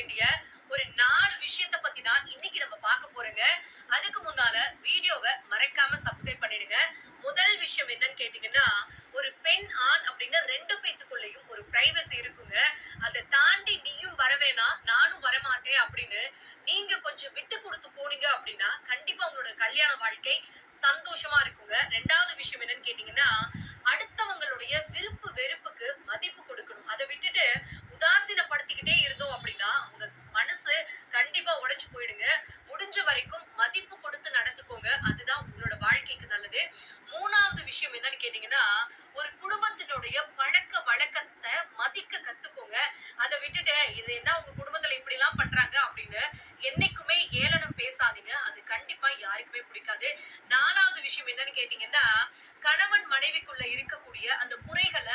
வேண்டிய ஒரு 4 விஷயத்த பத்தி தான் இன்னைக்கு நம்ம பார்க்க போறோங்க. அதுக்கு முன்னால வீடியோவ மறக்காம சப்ஸ்கிரைப் பண்ணிடுங்க. முதல் விஷயம் என்னன்னு கேட்டீங்கன்னா, ஒரு பெண், ஆண் அப்படின்னு 2 பேத்துக்குள்ளயும் ஒரு பிரைவசி இருக்குங்க. அத தாண்டி நீயும் வரவேணாம், நானும் வரமாட்டேன் அப்படின்னு நீங்க கொஞ்சம் விட்டு குடுத்து போனீங்க அப்படின்னா, கண்டிப்பா உங்களோட கல்யாண வாழ்க்கை சந்தோஷமா இருக்குங்க. 2வது விஷயம் என்னன்னு கேட்டீங்கன்னா, அடுத்தவங்களுடைய விருப்பு வெறுப்புக்கு மதிப்பு கொடுக்கணும். அத விட்டுட்டு உதாசீனப்படுத்திக்கிட்டே இருந்தோம் அப்படின்னா, உங்க மனசு கண்டிப்பா உடைஞ்சு போயிடுங்க. முடிஞ்ச வரைக்கும் மதிப்பு கொடுத்து நடந்துக்கோங்க. அதுதான் உங்களோட வாழ்க்கைக்கு நல்லது. 3வது விஷயம் என்னன்னு கேட்டீங்கன்னா, ஒரு குடும்பத்தினுடைய பழக்க வழக்கத்த மதிக்க கத்துக்கோங்க. அத விட்டுட்டு, "இது என்ன உங்க குடும்பத்துல இப்படிலாம் பண்றாங்க" அப்படின்னு என்னைக்குமே ஏளனம் பேசாதீங்க. அது கண்டிப்பா யாருக்குமே பிடிக்காது. 4வது விஷயம் என்னன்னு கேட்டீங்கன்னா, கணவன் மனைவிக்குள்ள இருக்கக்கூடிய அந்த குறைகள